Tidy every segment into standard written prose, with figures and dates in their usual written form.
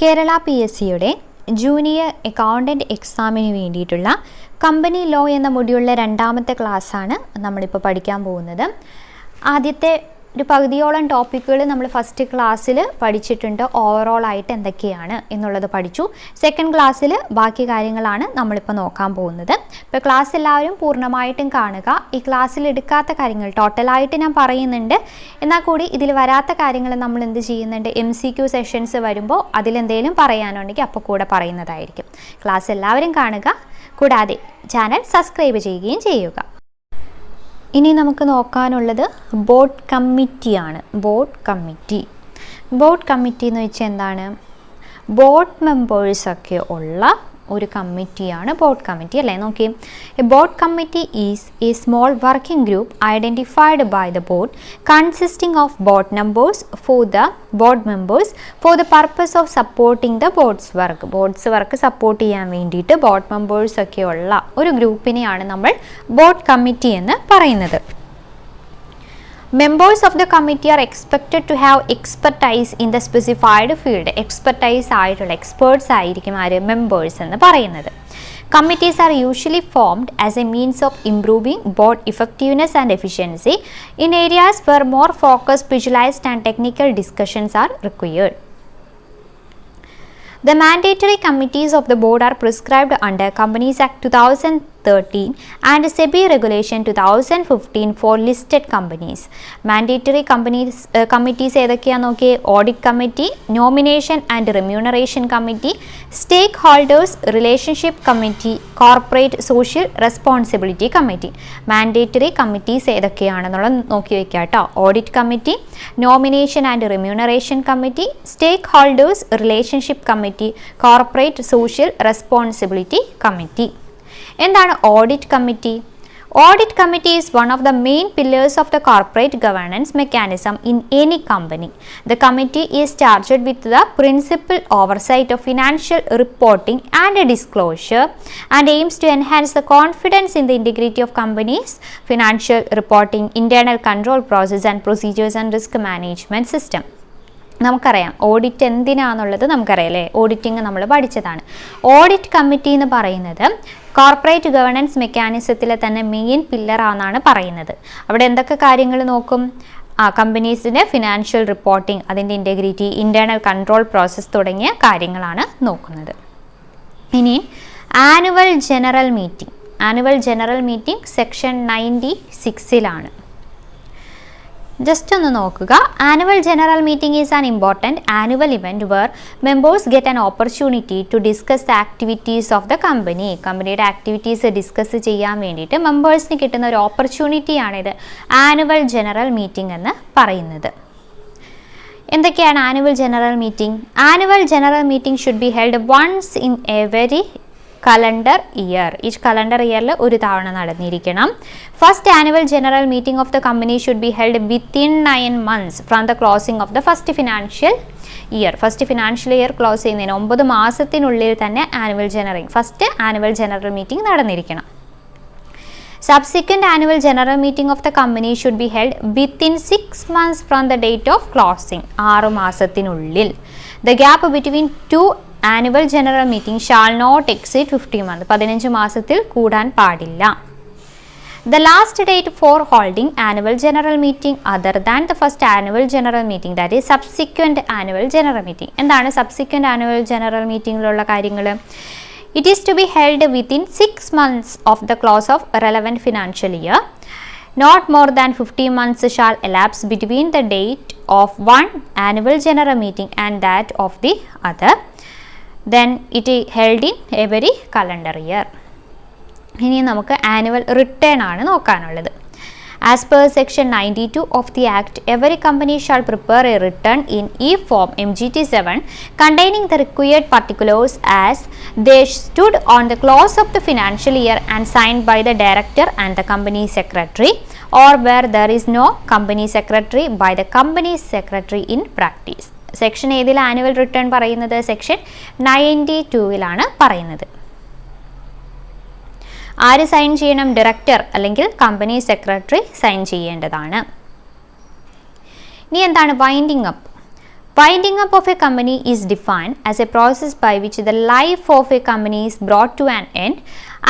Kerala PSCയുടെ junior accountant എക്സാമിന് വേണ്ടിയിട്ടുള്ള company law എന്ന മൊഡ്യൂളിലെ രണ്ടാമത്തെ ക്ലാസ്സാണ് നമ്മളിപ്പോൾ പഠിക്കാൻ പോകുന്നത്. ആദ്യത്തെ ഒരു പകുതിയോളം ടോപ്പിക്കുകൾ നമ്മൾ ഫസ്റ്റ് ക്ലാസ്സിൽ പഠിച്ചിട്ടുണ്ട്. ഓവറോൾ ആയിട്ട് എന്തൊക്കെയാണ് എന്നുള്ളത് പഠിച്ചു. സെക്കൻഡ് ക്ലാസ്സിൽ ബാക്കി കാര്യങ്ങളാണ് നമ്മളിപ്പോൾ നോക്കാൻ പോകുന്നത്. ഇപ്പോൾ ക്ലാസ് എല്ലാവരും പൂർണ്ണമായിട്ടും കാണുക. ഈ ക്ലാസ്സിൽ എടുക്കാത്ത കാര്യങ്ങൾ ടോട്ടലായിട്ട് ഞാൻ പറയുന്നുണ്ട്, എന്നാൽ കൂടി ഇതിൽ വരാത്ത കാര്യങ്ങൾ നമ്മൾ എന്ത് ചെയ്യുന്നുണ്ട്, MCQ സെഷൻസ് വരുമ്പോൾ അതിലെന്തെങ്കിലും പറയാനുണ്ടെങ്കിൽ അപ്പോൾ കൂടെ പറയുന്നതായിരിക്കും. ക്ലാസ് എല്ലാവരും കാണുക, കൂടാതെ ചാനൽ സബ്സ്ക്രൈബ് ചെയ്യുകയും ചെയ്യുക. ഇനി നമുക്ക് നോക്കാനുള്ളത് ബോർഡ് കമ്മിറ്റിയാണ്. ബോർഡ് കമ്മിറ്റി എന്ന് വെച്ചാൽ എന്താണ്? ബോർഡ് മെമ്പേഴ്സൊക്കെ ഉള്ള ഒരു കമ്മിറ്റിയാണ് ബോർഡ് കമ്മിറ്റി അല്ലേ. നോക്കി, a board committee is a small working group identified by the board consisting of board members for the board members for the purpose of supporting the board's work support ചെയ്യാൻ വേണ്ടിയിട്ട് board മെമ്പേഴ്സൊക്കെ ഉള്ള ഒരു ഗ്രൂപ്പിനെയാണ് നമ്മൾ board committee എന്ന് പറയുന്നത്. Members of the committee are expected to have expertise in the specified field. Expertise ആയിട്ടുള്ള experts ആയിരിക്കും ആര്? മെമ്പേഴ്സ് എന്ന് പറയുന്നത്. Committees are usually formed as a means of improving board effectiveness and efficiency in areas where more focused, specialized and technical discussions are required. The mandatory committees of the board are prescribed under Companies Act 2013 and SEBI Regulation 2015 for listed companies. Mandatory committees ഏതൊക്കെയാണെന്ന് നോക്കിയേ. Audit committee, nomination and remuneration committee, stakeholders relationship committee, corporate social responsibility committee. Mandatory committees ഏതൊക്കെയാണെന്നുള്ളത് നോക്കി വയ്ക്കുക കേട്ടോ. Audit committee, nomination and remuneration committee, stakeholders relationship committee, corporate social responsibility committee. എന്താണ് audit committee? Audit committee is one of the main pillars of the corporate governance mechanism in any company. The committee is charged with the principal oversight of financial reporting and disclosure and aims to enhance the confidence in the integrity of companies' financial reporting, internal control process and procedures and risk management system. നമുക്കറിയാം audit എന്തിനാണെന്നുള്ളത് നമുക്കറിയാം അല്ലേ. Auditing നമ്മൾ പഠിച്ചതാണ്. Audit committee എന്ന് പറയുന്നത് corporate governance മെക്കാനിസത്തിലെ തന്നെ main പില്ലറാണെന്നാണ് പറയുന്നത്. അവിടെ എന്തൊക്കെ കാര്യങ്ങൾ നോക്കും? കമ്പനീസിൻ്റെ ഫിനാൻഷ്യൽ റിപ്പോർട്ടിംഗ്, അതിൻ്റെ ഇൻറ്റഗ്രിറ്റി, ഇൻറ്റേർണൽ കൺട്രോൾ പ്രോസസ്സ് തുടങ്ങിയ കാര്യങ്ങളാണ് നോക്കുന്നത്. ഇനി annual general meeting section 96 just ഒന്ന് നോക്കുക. Annual general meeting is an important annual event where members get an opportunity to discuss the activities of the company. കമ്പനിയുടെ activities discuss ചെയ്യാൻ വേണ്ടിയിട്ട് മെമ്പേഴ്സിന് കിട്ടുന്ന ഒരു ഓപ്പർച്യൂണിറ്റിയാണിത് ആനുവൽ ജനറൽ മീറ്റിംഗ് എന്ന് പറയുന്നത്. എന്തൊക്കെയാണ് annual general meeting? Annual general meeting should be held once in every calendar year. ഈ calendar ഇയറിൽ ഒരു തവണ നടന്നിരിക്കണം. First annual general meeting of the company should be held within 9 months from the closing of the first financial year close ചെയ്യുന്നതിന് 9 മാസത്തിനുള്ളിൽ തന്നെ first annual general meeting നടന്നിരിക്കണം. Subsequent annual general meeting of the company should be held within 6 months from the date of closing. 6 മാസത്തിനുള്ളിൽ. The gap between 2 annual general meeting shall not exceed 15 months. 15 മാസത്തിൽ കൂടാൻ പാടില്ല. The last date for holding annual general meeting other than the first annual general meeting, that is subsequent annual general meeting. എന്താണ് subsequent annual general meetingലുള്ള കാര്യങ്ങൾ? It is to be held within 6 months of the close of relevant financial year. Not more than 15 months shall elapse between the date of one annual general meeting and that of the other. Then it is held in every calendar year. ഇനി നമുക്ക് annual return ആണ് നോക്കാനുള്ളത്. As per section 92 of the Act, every company shall prepare a return in e-form MGT7 containing the required particulars as they stood on the close of the financial year and signed by the director and the company secretary, or where there is no company secretary, by the company secretary in practice. Section ഏതിൽ annual return പറയുന്നത്? Section 92 പറയുന്നത്. ആര് sign ചെയ്യണം? Director അല്ലെങ്കിൽ company secretary sign ചെയ്യേണ്ടതാണ്. ഇനി എന്താണ് winding up? Winding up of a company is defined as a process by which the life of a company is brought to an end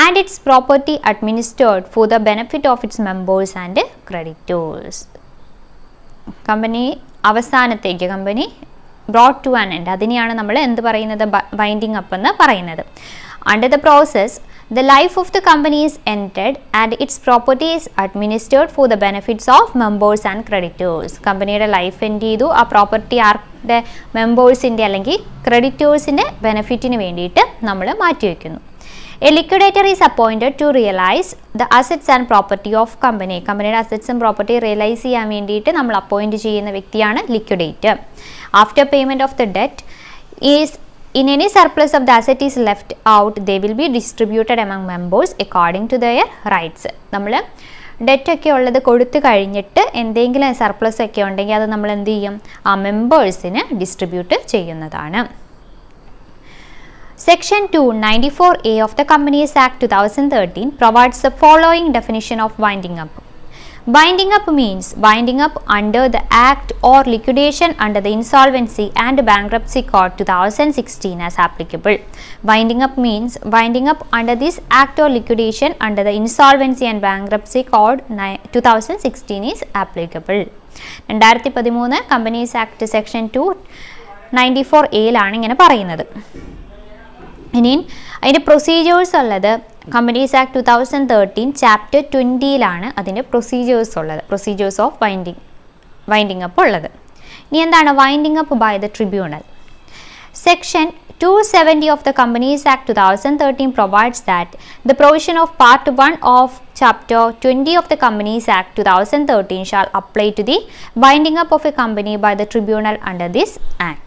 and its property administered for the benefit of its members and creditors. Company അവസാനത്തേക്ക് company brought to an end അതിനെയാണ് നമ്മൾ എന്ത് പറയുന്നത് winding up എന്ന് പറയുന്നത്. Under the process, the life of the company is ended and its property is administered for the benefits of members and creditors. കമ്പനിയുടെ life end ചെയ്തു, ആ property ആരുടെ മെമ്പേഴ്സിൻ്റെ അല്ലെങ്കിൽ ക്രെഡിറ്റേഴ്സിൻ്റെ ബെനിഫിറ്റിന് വേണ്ടിയിട്ട് നമ്മൾ മാറ്റിവെക്കുന്നു. A liquidator is appointed to realize the assets and property of company. കമ്പനിയുടെ അസറ്റ്സും property realise ചെയ്യാൻ വേണ്ടിയിട്ട് നമ്മൾ അപ്പോയിൻറ്റ് ചെയ്യുന്ന വ്യക്തിയാണ് liquidator. After payment of the debt is in any surplus of the asset is left out, they will be distributed among members according to their rights. നമ്മൾ ഡെറ്റൊക്കെ ഉള്ളത് കൊടുത്തു കഴിഞ്ഞിട്ട് എന്തെങ്കിലും സർപ്ലസ് ഒക്കെ ഉണ്ടെങ്കിൽ അത് നമ്മൾ എന്ത് ചെയ്യും, ആ മെമ്പേഴ്സിന് ഡിസ്ട്രിബ്യൂട്ട് ചെയ്യുന്നതാണ്. Section 294A of the Companies Act 2013 provides the following definition of winding up. Winding up means winding up under the Act or liquidation under the Insolvency and Bankruptcy Code 2016 as applicable. Winding up means winding up under this Act or liquidation under the Insolvency and Bankruptcy Code 2016 is applicable. 2013 Companies Act Section 294A ലാണ് ഇങ്ങനെ പറയുന്നത്. ഇനി അതിൻ്റെ procedures ഉള്ളത് companies act 2013 chapter 20ലാണ് അതിൻ്റെ procedures ഉള്ളത്, procedures of winding up ഉള്ളത്. ഇനി എന്താണ് winding up by the tribunal? Section 270 of the Companies Act 2013 provides that the provision of Part 1 of Chapter 20 of the Companies Act 2013 shall apply to the winding up of a company by the tribunal under this Act.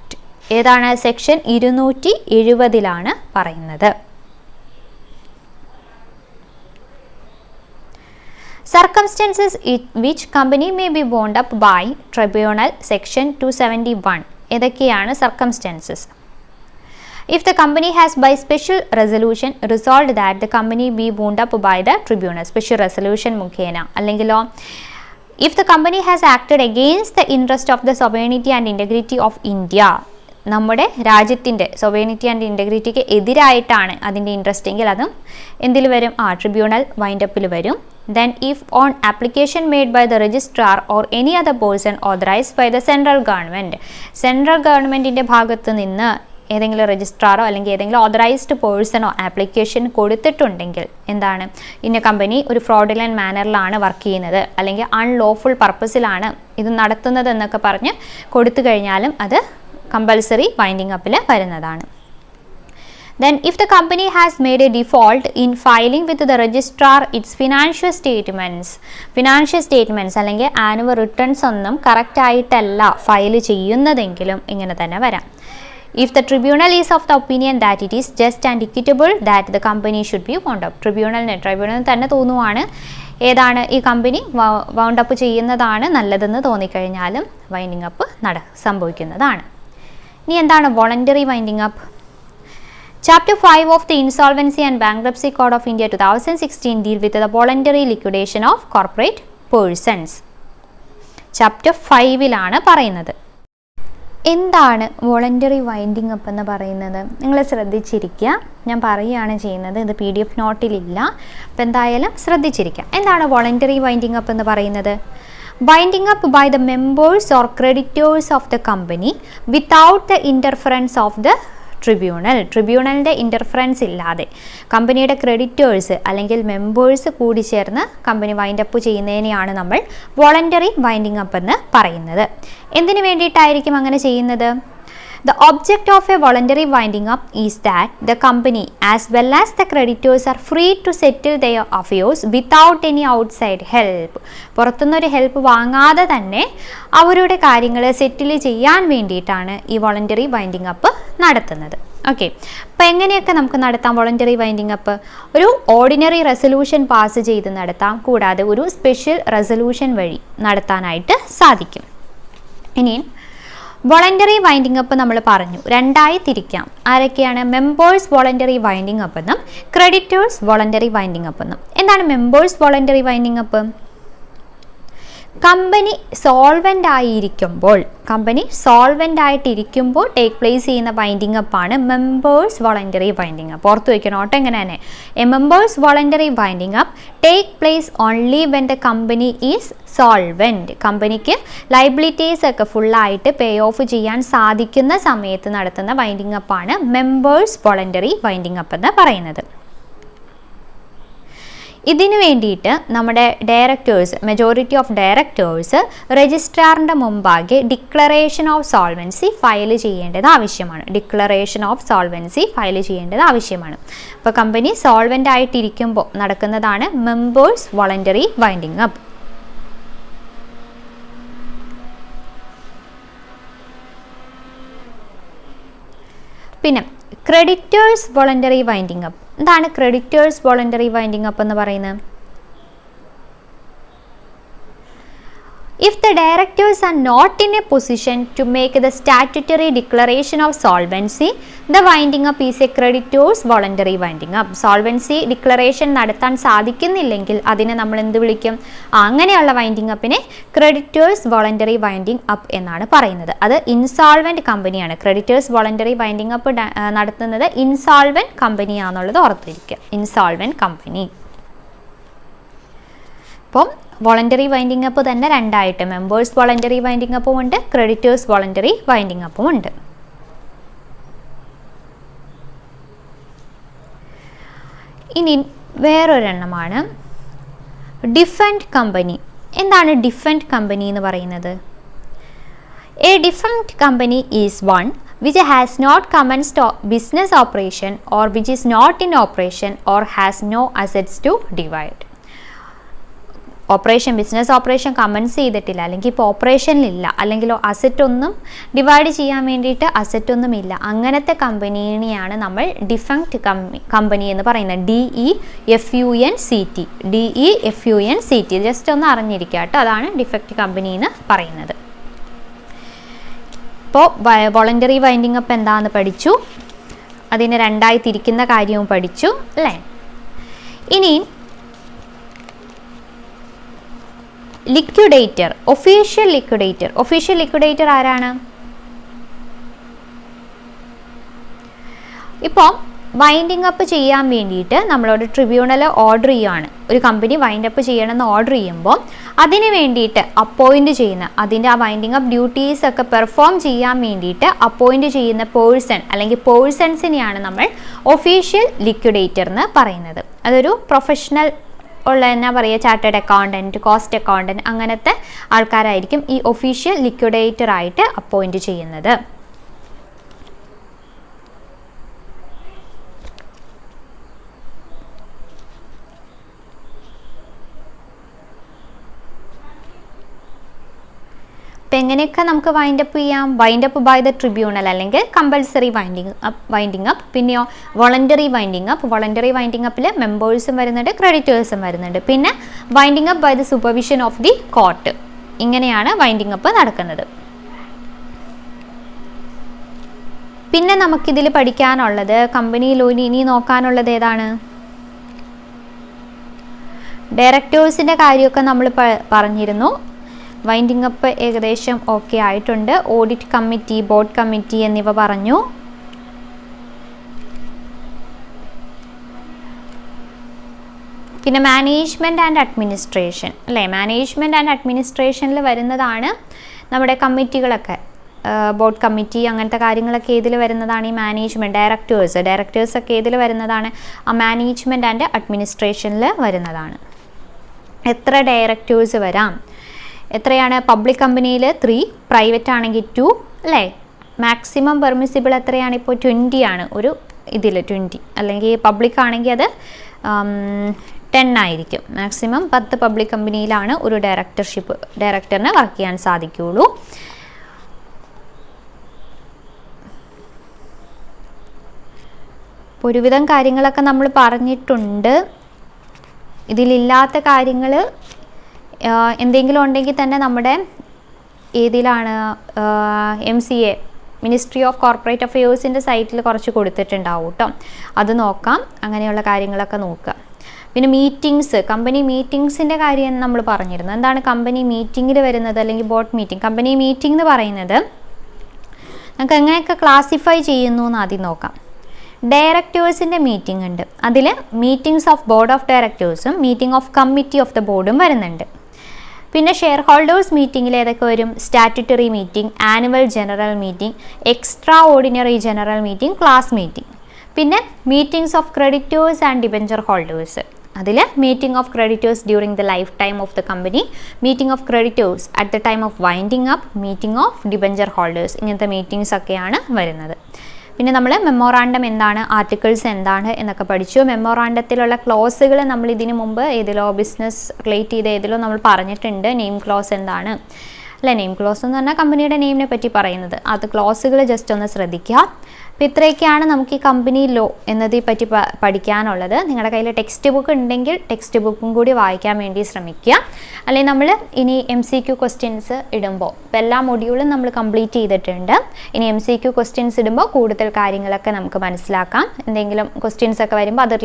ഏതാണ്? Section 270 പറയുന്നത്. Circumstances in which company may be wound up by tribunal, section 271. ഏതൊക്കെയാണ് circumstances? If the company has by special resolution resolved that the company be wound up by the tribunal, special resolution മുഖേന, അല്ലെങ്കിലോ if the company has acted against the interest of the sovereignty and integrity of India, നമ്മുടെ രാജ്യത്തിൻ്റെ സൊവേനിറ്റി and ഇൻറ്റഗ്രിറ്റിക്ക് എതിരായിട്ടാണ് അതിൻ്റെ interest എങ്കിൽ അതും എന്തിൽ വരും? Tribunal വൈൻഡപ്പിൽ വരും. Then if on application made by the registrar or any other person authorized by the central government, central ഗവൺമെൻറ്റിൻ്റെ ഭാഗത്ത് നിന്ന് ഏതെങ്കിലും രജിസ്ട്രാറോ അല്ലെങ്കിൽ ഏതെങ്കിലും ഓതറൈസ്ഡ് പേഴ്സണോ ആപ്ലിക്കേഷൻ കൊടുത്തിട്ടുണ്ടെങ്കിൽ എന്താണ്, ഇന്ന കമ്പനി ഒരു ഫ്രോഡുലന്റ് മാനറിലാണ് വർക്ക് ചെയ്യുന്നത് അല്ലെങ്കിൽ അൺലോഫുൾ പർപ്പസിലാണ് ഇത് നടത്തുന്നത് എന്നൊക്കെ പറഞ്ഞ് കൊടുത്തു കഴിഞ്ഞാലും അത് കമ്പൽസറി വൈൻഡിങ് അപ്പിൽ വരുന്നതാണ്. Then if the company has made a default in filing with the registrar its financial statements അല്ലെങ്കിൽ ആനുവൽ റിട്ടേൺസ് ഒന്നും കറക്റ്റ് ആയിട്ടല്ല ഫയൽ ചെയ്യുന്നതെങ്കിലും ഇങ്ങനെ തന്നെ വരാം. If the tribunal is of the opinion that it is just and equitable that the company should be wound up, tribunal തന്നെ തോന്നുവാണ് ഏതാണ് ഈ company wound up ചെയ്യുന്നതാണ് നല്ലതെന്ന് തോന്നിക്കഴിഞ്ഞാലും വൈൻഡിങ് അപ്പ് സംഭവിക്കുന്നതാണ്. ഇനി എന്താണ് voluntary winding up? Chapter 5 of the Insolvency and Bankruptcy Code of India 2016 deal with the voluntary liquidation of corporate persons. Chapter 5ലാണ് പറയുന്നത്. എന്താണ് വോളണ്ടറി വൈൻഡിങ് അപ്പ് എന്ന് പറയുന്നത്? നിങ്ങൾ ശ്രദ്ധിച്ചിരിക്കുക, ഞാൻ പറയുകയാണ് ചെയ്യുന്നത്, ഇത് PDF നോട്ടിലില്ല, അപ്പം എന്തായാലും ശ്രദ്ധിച്ചിരിക്കുക. എന്താണ് വോളണ്ടറി വൈൻഡിങ് അപ്പ് എന്ന് പറയുന്നത്? Winding up by the members or creditors of the company without the interference of the ട്രിബ്യൂണലിൻ്റെ ഇൻ്റർഫറൻസ് ഇല്ലാതെ കമ്പനിയുടെ ക്രെഡിറ്റേഴ്സ് അല്ലെങ്കിൽ മെമ്പേഴ്സ് കൂടി ചേർന്ന് കമ്പനി വൈൻഡ് അപ്പ് ചെയ്യുന്നതിനെയാണ് നമ്മൾ വോളണ്ടറി വൈൻഡിങ് അപ്പ് എന്ന് പറയുന്നത്. എന്തിനു വേണ്ടിയിട്ടായിരിക്കും അങ്ങനെ ചെയ്യുന്നത്? The object of a voluntary winding up is that the company as well as the creditors are free to settle their affairs without any outside help. പുറത്തുനിന്നൊരു help വാങ്ങാതെ തന്നെ അവരുടെ കാര്യങ്ങൾ സെറ്റിൽ ചെയ്യാൻ വേണ്ടിയിട്ടാണ് ഈ വോളണ്ടറി വൈൻഡിങ് അപ്പ് നടത്തുന്നത്. Okay, അപ്പോൾ എങ്ങനെയൊക്കെ നമുക്ക് നടത്താം വോളണ്ടറി വൈൻഡിങ് അപ്പ്? ഒരു ഓർഡിനറി റെസൊല്യൂഷൻ പാസ് ചെയ്ത് നടത്താം, കൂടാതെ ഒരു സ്പെഷ്യൽ റെസൊല്യൂഷൻ വഴി നടത്താനായിട്ട് സാധിക്കും. ഇനി വോളണ്ടറി വൈൻഡിങ് അപ്പ് നമ്മൾ പറഞ്ഞു രണ്ടായി തിരിക്കാം. ആരൊക്കെയാണ്? മെമ്പേഴ്സ് വോളണ്ടറി വൈൻഡിങ് അപ്പ് എന്നും ക്രെഡിറ്റേഴ്സ് വോളണ്ടറി വൈൻഡിങ് അപ്പ് എന്നും. എന്താണ് members voluntary winding up? Company solvent ആയിട്ടിരിക്കുമ്പോൾ ടേക്ക് പ്ലേസ് ചെയ്യുന്ന വൈൻഡിങ് അപ്പ് ആണ് മെമ്പേഴ്സ് വോളണ്ടറി വൈൻഡിങ് അപ്പ്. ഓർത്ത് വയ്ക്കണം കേട്ടോ. എങ്ങനെ തന്നെ a members voluntary winding up take place only when the company is solvent. കമ്പനിക്ക് ലൈബിലിറ്റീസ് ഒക്കെ ഫുള്ളായിട്ട് പേ ഓഫ് ചെയ്യാൻ സാധിക്കുന്ന സമയത്ത് നടത്തുന്ന വൈൻഡിങ് അപ്പ് ആണ് മെമ്പേഴ്സ് വോളണ്ടറി വൈൻഡിങ് അപ്പ് എന്ന് പറയുന്നത്. ഇതിനു വേണ്ടിയിട്ട് നമ്മുടെ മെജോറിറ്റി ഓഫ് ഡയറക്ടേഴ്സ് രജിസ്ട്രാറിൻ്റെ മുമ്പാകെ ഡിക്ലറേഷൻ ഓഫ് സോൾവൻസി ഫയൽ ചെയ്യേണ്ടത് ആവശ്യമാണ്. അപ്പോൾ കമ്പനി സോൾവെൻ്റ് ആയിട്ടിരിക്കുമ്പോൾ നടക്കുന്നതാണ് മെമ്പേഴ്സ് വോളണ്ടറി വൈൻഡിങ് അപ്പ്. പിന്നെ ക്രെഡിറ്റേഴ്സ് വോളണ്ടറി വൈൻഡിങ് അപ്പ്. എന്താണ് ക്രെഡിറ്റേഴ്സ് വോളണ്ടറി വൈൻഡിങ് അപ്പ് എന്ന് പറയുന്നത്? If the directors are not in a position to make the statutory declaration of solvency, the winding up is a creditors voluntary winding up. Solvency declaration നടത്താൻ സാധിക്കുന്നില്ലെങ്കിൽ അതിനെ നമ്മൾ എന്ത് വിളിക്കും? അങ്ങനെയുള്ള winding അപ്പിനെ creditors voluntary winding up എന്നാണ് പറയുന്നത്. അത് ഇൻസോൾവെന്റ് കമ്പനിയാണ്. ക്രെഡിറ്റേഴ്സ് വോളണ്ടറി വൈൻഡിങ് അപ്പ് നടത്തുന്നത് ഇൻസോൾവെന്റ് കമ്പനിയാണെന്നുള്ളത് ഓർത്തിരിക്കുക. Insolvent company. അപ്പം വോളണ്ടറി വൈൻഡിങ് അപ്പ് തന്നെ രണ്ടായിട്ട് മെമ്പേഴ്സ് വോളണ്ടറി വൈൻഡിങ് അപ്പും ഉണ്ട്, ക്രെഡിറ്റേഴ്സ് വോളണ്ടറി വൈൻഡിങ് അപ്പും ഉണ്ട്. ഇനി വേറൊരെണ്ണമാണ് ഡിഫൻറ്റ് കമ്പനി. എന്താണ് ഡിഫൻറ്റ് കമ്പനി എന്ന് പറയുന്നത്? A defunct company is one which has not commenced business operation or which is not in operation or has no assets to divide. Business operation comments ചെയ്തിട്ടില്ല, അല്ലെങ്കിൽ ഇപ്പോൾ ഓപ്പറേഷനിലില്ല, അല്ലെങ്കിൽ asset ഒന്നും ഡിവൈഡ് ചെയ്യാൻ വേണ്ടിയിട്ട് അസറ്റ് ഒന്നും ഇല്ല, അങ്ങനത്തെ കമ്പനിയെയാണ് നമ്മൾ ഡിഫൻറ്റ് കമ്പനി എന്ന് പറയുന്നത്. DEFUNCT. ജസ്റ്റ് ഒന്ന് അറിഞ്ഞിരിക്കുക കേട്ടോ. അതാണ് ഡിഫക്റ്റ് കമ്പനി എന്ന് പറയുന്നത്. ഇപ്പോൾ വോളണ്ടറി വൈൻഡിങ് അപ്പ് എന്താണെന്ന് പഠിച്ചു, അതിനെ രണ്ടായി തിരിക്കുന്ന കാര്യവും പഠിച്ചു അല്ലേ. ഇനി ലിക്വിഡേറ്റർ, ഒഫീഷ്യൽ ലിക്വിഡേറ്റർ ആരാണ്? ഇപ്പോൾ വൈൻഡിങ് അപ്പ് ചെയ്യാൻ വേണ്ടിയിട്ട് നമ്മളോട് ട്രിബ്യൂണൽ ഓർഡർ ചെയ്യുകയാണ്. ഒരു കമ്പനി വൈൻഡ് അപ്പ് ചെയ്യണമെന്ന് ഓർഡർ ചെയ്യുമ്പോൾ അതിന് വേണ്ടിയിട്ട് അപ്പോയിൻറ്റ് ചെയ്യുന്ന, അതിൻ്റെ ആ വൈൻഡിങ് അപ്പ് ഡ്യൂട്ടീസ് ഒക്കെ പെർഫോം ചെയ്യാൻ വേണ്ടിയിട്ട് അപ്പോയിൻറ്റ് ചെയ്യുന്ന പേഴ്സൺ അല്ലെങ്കിൽ പേഴ്സൺസിനെയാണ് നമ്മൾ ഒഫീഷ്യൽ ലിക്വിഡേറ്റർ എന്ന് പറയുന്നത്. അതൊരു പ്രൊഫഷണൽ ഉള്ള എന്നാ പറയുക, ചാർട്ടേഡ് അക്കൗണ്ടൻറ്റ്, കോസ്റ്റ് അക്കൗണ്ടൻറ്റ്, അങ്ങനത്തെ ആൾക്കാരായിരിക്കും ഈ ഒഫീഷ്യൽ ലിക്വിഡേറ്റർ ആയിട്ട് അപ്പോയിൻറ്റ് ചെയ്യുന്നത്. അപ്പം എങ്ങനെയൊക്കെ നമുക്ക് വൈൻഡപ്പ് ചെയ്യാം? വൈൻഡപ്പ് ബൈ ദ ട്രിബ്യൂണൽ അല്ലെങ്കിൽ കമ്പൽസറി വൈൻഡിങ് അപ്പ്. പിന്നെയോ വോളണ്ടറി വൈൻഡിങ് അപ്പിൽ മെമ്പേഴ്സും വരുന്നുണ്ട്, ക്രെഡിറ്റേഴ്സും വരുന്നുണ്ട്. പിന്നെ winding up by the supervision of the court. ഇങ്ങനെയാണ് വൈൻഡിങ് അപ്പ് നടക്കുന്നത്. പിന്നെ നമുക്കിതിൽ പഠിക്കാനുള്ളത്, കമ്പനി ലോൺ ഇനി നോക്കാനുള്ളത് ഏതാണ്? ഡയറക്ടേഴ്സിൻ്റെ കാര്യമൊക്കെ നമ്മൾ പറഞ്ഞിരുന്നു. വൈൻഡിങ് അപ്പ് ഏകദേശം ഓക്കെ ആയിട്ടുണ്ട്. ഓഡിറ്റ് കമ്മിറ്റി, ബോർഡ് കമ്മിറ്റി എന്നിവ പറഞ്ഞു. പിന്നെ മാനേജ്മെൻറ്റ് ആൻഡ് അഡ്മിനിസ്ട്രേഷൻ അല്ലേ. മാനേജ്മെൻറ്റ് ആൻഡ് അഡ്മിനിസ്ട്രേഷനിൽ വരുന്നതാണ് നമ്മുടെ കമ്മിറ്റികളൊക്കെ. ബോർഡ് കമ്മിറ്റി അങ്ങനത്തെ കാര്യങ്ങളൊക്കെ ഏതിൽ വരുന്നതാണ്? ഈ മാനേജ്മെൻറ്റ്, ഡയറക്ടേഴ്സൊക്കെ ഏതിൽ വരുന്നതാണ്? ആ മാനേജ്മെൻറ്റ് ആൻഡ് അഡ്മിനിസ്ട്രേഷനിൽ വരുന്നതാണ്. എത്ര ഡയറക്ടേഴ്സ് വരാം? എത്രയാണ്? പബ്ലിക് കമ്പനിയിൽ 3, പ്രൈവറ്റ് ആണെങ്കിൽ 2 അല്ലേ. മാക്സിമം പെർമിസിബിൾ എത്രയാണ്? ഇപ്പോൾ 20 ആണ് ഒരു ഇതിൽ 20, അല്ലെങ്കിൽ പബ്ലിക് ആണെങ്കിൽ അത് 10 ആയിരിക്കും. മാക്സിമം 10 പബ്ലിക് കമ്പനിയിലാണ് ഒരു ഡയറക്ടറിന് വർക്ക് ചെയ്യാൻ സാധിക്കുകയുള്ളൂ. ഒരുവിധം കാര്യങ്ങളൊക്കെ നമ്മൾ പറഞ്ഞിട്ടുണ്ട്. ഇതിലില്ലാത്ത കാര്യങ്ങൾ എന്തെങ്കിലും ഉണ്ടെങ്കിൽ തന്നെ നമ്മുടെ ഏതിലാണ് MCA മിനിസ്ട്രി ഓഫ് കോർപ്പറേറ്റ് അഫയേഴ്സിൻ്റെ സൈറ്റിൽ കുറച്ച് കൊടുത്തിട്ടുണ്ടാവും കേട്ടോ. അത് നോക്കാം, അങ്ങനെയുള്ള കാര്യങ്ങളൊക്കെ നോക്കുക. പിന്നെ മീറ്റിംഗ്സ്, കമ്പനി മീറ്റിംഗ്സിൻ്റെ കാര്യം നമ്മൾ പറഞ്ഞിരുന്നു. എന്താണ് കമ്പനി മീറ്റിങ്ങിൽ വരുന്നത് അല്ലെങ്കിൽ ബോർഡ് മീറ്റിംഗ്? കമ്പനി മീറ്റിംഗ് എന്ന് പറയുന്നത് നമുക്ക് എങ്ങനെയൊക്കെ ക്ലാസിഫൈ ചെയ്യുന്നു എന്ന് ആദ്യം നോക്കാം. ഡയറക്ടേഴ്സിൻ്റെ മീറ്റിംഗ് ഉണ്ട്, അതിൽ മീറ്റിംഗ്സ് ഓഫ് ബോർഡ് ഓഫ് ഡയറക്ടേഴ്സും meeting of committee of the ബോർഡും വരുന്നുണ്ട്. പിന്നെ ഷെയർ ഹോൾഡേഴ്സ് മീറ്റിങ്ങിൽ ഏതൊക്കെ വരും? Statutory meeting, annual general meeting, extraordinary general meeting, class meeting. പിന്നെ meetings of creditors and debenture holders, അതിൽ meeting of creditors during the lifetime of the company, meeting of creditors at the time of winding up, meeting of debenture holders, ഇങ്ങനത്തെ meetings ഒക്കെയാണ് വരുന്നത്. പിന്നെ നമ്മൾ memorandum എന്താണ്, articles എന്താണ് എന്നൊക്കെ പഠിച്ചു. മെമ്മോറാണ്ടത്തിലുള്ള ക്ലോസുകൾ നമ്മൾ ഇതിനു മുമ്പ് ഏതിലോ ബിസിനസ് റിലേറ്റ് ചെയ്ത് ഏതിലോ നമ്മൾ പറഞ്ഞിട്ടുണ്ട്. നെയിം ക്ലോസ് എന്താണ് അല്ലേ? നെയിം ക്ലോസ് എന്ന് പറഞ്ഞാൽ കമ്പനിയുടെ നെയിമിനെ പറ്റി പറയുന്നത്. അത് ക്ലോസുകൾ ജസ്റ്റ് ഒന്ന് ശ്രദ്ധിക്കുക. അപ്പോൾ ഇത്രയൊക്കെയാണ് നമുക്ക് ഈ കമ്പനി ലോ എന്നതിനെ പറ്റി പഠിക്കാനുള്ളത്. നിങ്ങളുടെ കയ്യിൽ ടെക്സ്റ്റ് ബുക്ക് ഉണ്ടെങ്കിൽ ടെക്സ്റ്റ് ബുക്കും കൂടി വായിക്കാൻ വേണ്ടി ശ്രമിക്കുക. അല്ലെങ്കിൽ നമ്മൾ ഇനി MCQ ക്വസ്റ്റ്യൻസ് ഇടുമ്പോൾ, ഇപ്പോൾ എല്ലാ മൊഡ്യൂളും നമ്മൾ കംപ്ലീറ്റ് ചെയ്തിട്ടുണ്ട്. ഇനി MCQ ക്വസ്റ്റ്യൻസ് ഇടുമ്പോൾ കൂടുതൽ കാര്യങ്ങളൊക്കെ നമുക്ക് മനസ്സിലാക്കാം. എന്തെങ്കിലും ക്വസ്റ്റ്യൻസ് ഒക്കെ വരുമ്പോൾ അത്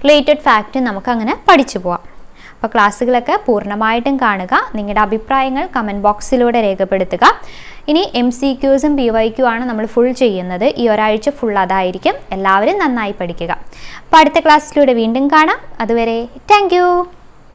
റിലേറ്റഡ് ഫാക്റ്റ് നമുക്കങ്ങനെ പഠിച്ചു പോവാം. അപ്പോൾ ക്ലാസ്സുകളൊക്കെ പൂർണ്ണമായിട്ടും കാണുക. നിങ്ങളുടെ അഭിപ്രായങ്ങൾ കമൻറ്റ് ബോക്സിലൂടെ രേഖപ്പെടുത്തുക. ഇനി MCQസും PYQ ആണ് നമ്മൾ ഫുൾ ചെയ്യുന്നത്. ഈ ഒരാഴ്ച ഫുൾ അതായിരിക്കും. എല്ലാവരും നന്നായി പഠിക്കുക. അപ്പോൾ അടുത്ത ക്ലാസ്സിലൂടെ വീണ്ടും കാണാം. അതുവരെ താങ്ക് യു.